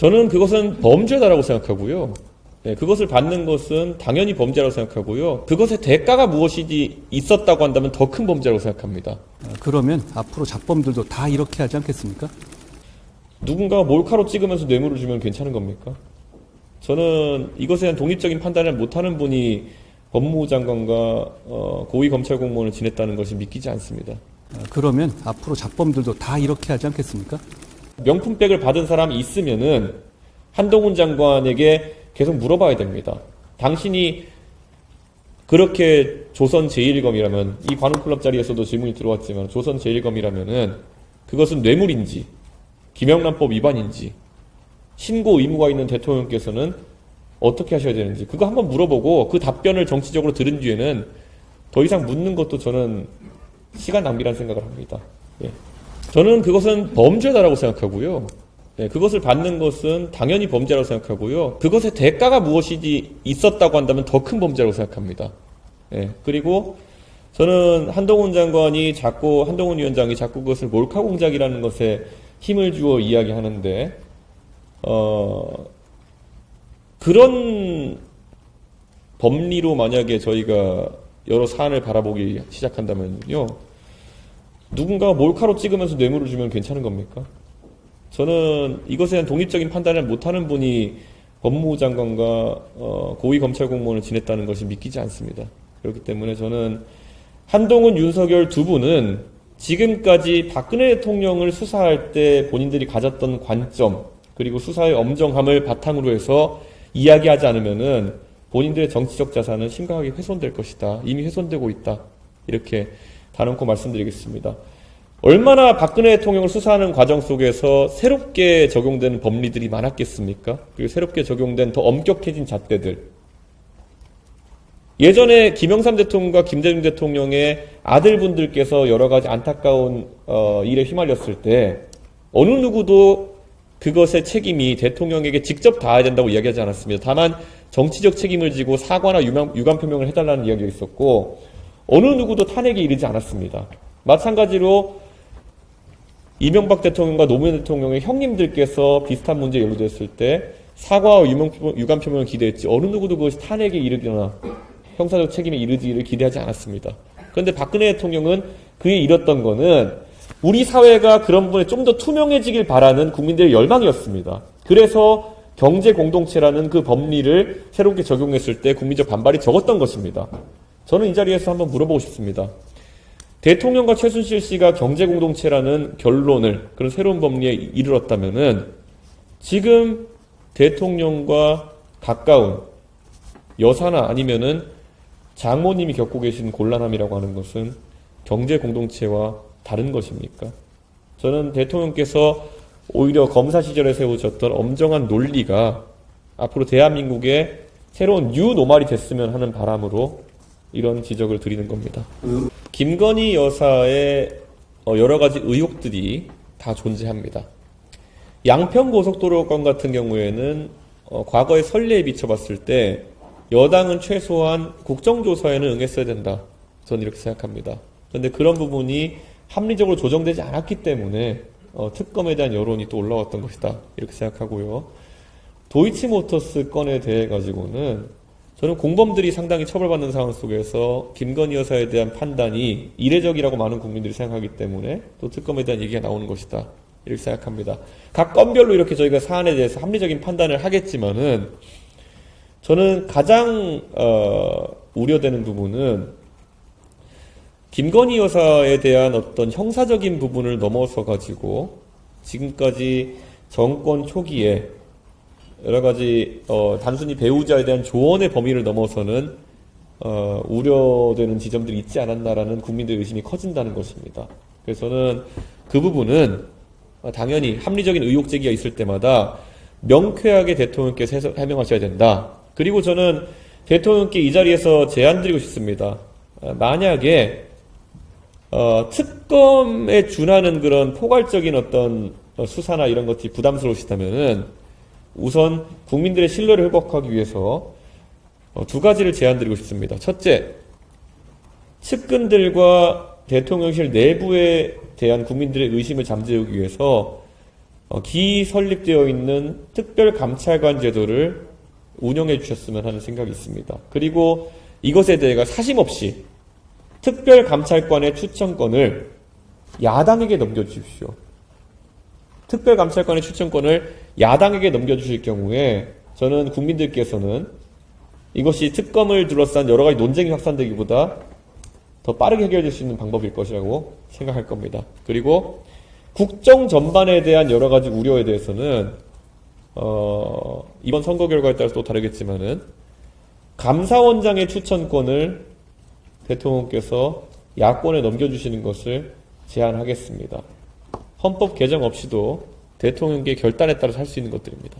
저는 그것은 범죄다라고 생각하고요. 그것을 받는 것은 당연히 범죄라고 생각하고요. 그것의 대가가 무엇이지 있었다고 한다면 더 큰 범죄라고 생각합니다. 그러면 앞으로 잡범들도 다 이렇게 하지 않겠습니까? 누군가가 몰카로 찍으면서 뇌물을 주면 괜찮은 겁니까? 저는 이것에 대한 독립적인 판단을 못하는 분이 법무부 장관과 고위 검찰 공무원을 지냈다는 것이 믿기지 않습니다. 그러면 앞으로 잡범들도 다 이렇게 하지 않겠습니까? 명품백을 받은 사람이 있으면은 한동훈 장관에게 계속 물어봐야 됩니다. 당신이 그렇게 조선 제1검이라면, 이 관훈클럽 자리에서도 질문이 들어왔지만 조선 제1검이라면은 그것은 뇌물인지 김영란법 위반인지 신고 의무가 있는 대통령께서는 어떻게 하셔야 되는지 그거 한번 물어보고 그 답변을 정치적으로 들은 뒤에는 더 이상 묻는 것도 저는 시간 낭비라는 생각을 합니다. 저는 그것은 범죄다라고 생각하고요. 그것을 받는 것은 당연히 범죄라고 생각하고요. 그것의 대가가 무엇이지 있었다고 한다면 더 큰 범죄라고 생각합니다. 그리고 저는 한동훈 위원장이 자꾸 그것을 몰카 공작이라는 것에 힘을 주어 이야기하는데, 그런 법리로 만약에 저희가 여러 사안을 바라보기 시작한다면요, 누군가가 몰카로 찍으면서 뇌물을 주면 괜찮은 겁니까? 저는 이것에 대한 독립적인 판단을 못하는 분이 법무부 장관과 고위 검찰 공무원을 지냈다는 것이 믿기지 않습니다. 그렇기 때문에 저는 한동훈, 윤석열 두 분은 지금까지 박근혜 대통령을 수사할 때 본인들이 가졌던 관점, 그리고 수사의 엄정함을 바탕으로 해서 이야기하지 않으면은 본인들의 정치적 자산은 심각하게 훼손될 것이다. 이미 훼손되고 있다. 이렇게 단언코 말씀드리겠습니다. 얼마나 박근혜 대통령을 수사하는 과정 속에서 새롭게 적용된 법리들이 많았겠습니까? 그리고 새롭게 적용된 더 엄격해진 잣대들. 예전에 김영삼 대통령과 김대중 대통령의 아들분들께서 여러 가지 안타까운 일에 휘말렸을 때 어느 누구도 그것의 책임이 대통령에게 직접 닿아야 된다고 이야기하지 않았습니다. 다만 정치적 책임을 지고 사과나 유감 표명을 해달라는 이야기가 있었고, 어느 누구도 탄핵에 이르지 않았습니다. 마찬가지로 이명박 대통령과 노무현 대통령의 형님들께서 비슷한 문제에 연루됐을 때 사과와 유감 표명을 기대했지, 어느 누구도 그것이 탄핵에 이르거나 형사적 책임에 이르지를 기대하지 않았습니다. 그런데 박근혜 대통령은 그에 이뤘던 거는 우리 사회가 그런 부분에 좀 더 투명해지길 바라는 국민들의 열망이었습니다. 그래서 경제 공동체라는 그 법리를 새롭게 적용했을 때 국민적 반발이 적었던 것입니다. 저는 이 자리에서 한번 물어보고 싶습니다. 대통령과 최순실 씨가 경제 공동체라는 결론을, 그런 새로운 법리에 이르렀다면은 지금 대통령과 가까운 여사나 아니면은 장모님이 겪고 계신 곤란함이라고 하는 것은 경제 공동체와 다른 것입니까? 저는 대통령께서 오히려 검사 시절에 세워졌던 엄정한 논리가 앞으로 대한민국의 새로운 뉴노멀이 됐으면 하는 바람으로 이런 지적을 드리는 겁니다. 김건희 여사의 여러 가지 의혹들이 다 존재합니다. 양평고속도로 건 같은 경우에는 과거의 선례에 비춰봤을 때 여당은 최소한 국정조사에는 응했어야 된다. 저는 이렇게 생각합니다. 그런데 그런 부분이 합리적으로 조정되지 않았기 때문에 특검에 대한 여론이 또 올라왔던 것이다. 이렇게 생각하고요. 도이치모터스 건에 대해 가지고는 저는 공범들이 상당히 처벌받는 상황 속에서 김건희 여사에 대한 판단이 이례적이라고 많은 국민들이 생각하기 때문에 또 특검에 대한 얘기가 나오는 것이다. 이렇게 생각합니다. 각 건별로 이렇게 저희가 사안에 대해서 합리적인 판단을 하겠지만은 저는 가장 우려되는 부분은 김건희 여사에 대한 어떤 형사적인 부분을 넘어서 가지고 지금까지 정권 초기에 여러 가지 단순히 배우자에 대한 조언의 범위를 넘어서는 우려되는 지점들이 있지 않았나라는 국민들의 의심이 커진다는 것입니다. 그래서 저는 그 부분은 당연히 합리적인 의혹 제기가 있을 때마다 명쾌하게 대통령께서 해명하셔야 된다. 그리고 저는 대통령께 이 자리에서 제안드리고 싶습니다. 만약에 특검에 준하는 그런 포괄적인 어떤 수사나 이런 것들이 부담스러우시다면은 우선 국민들의 신뢰를 회복하기 위해서 두 가지를 제안드리고 싶습니다. 첫째, 측근들과 대통령실 내부에 대한 국민들의 의심을 잠재우기 위해서 기설립되어 있는 특별감찰관 제도를 운영해 주셨으면 하는 생각이 있습니다. 그리고 이것에 대해 사심없이 특별감찰관의 추천권을 야당에게 넘겨주십시오. 특별감찰관의 추천권을 야당에게 넘겨주실 경우에 저는 국민들께서는 이것이 특검을 둘러싼 여러 가지 논쟁이 확산되기보다 더 빠르게 해결될 수 있는 방법일 것이라고 생각할 겁니다. 그리고 국정 전반에 대한 여러 가지 우려에 대해서는 이번 선거 결과에 따라서 또 다르겠지만은 감사원장의 추천권을 대통령께서 야권에 넘겨주시는 것을 제안하겠습니다. 헌법 개정 없이도 대통령께 결단에 따라서 할 수 있는 것들입니다.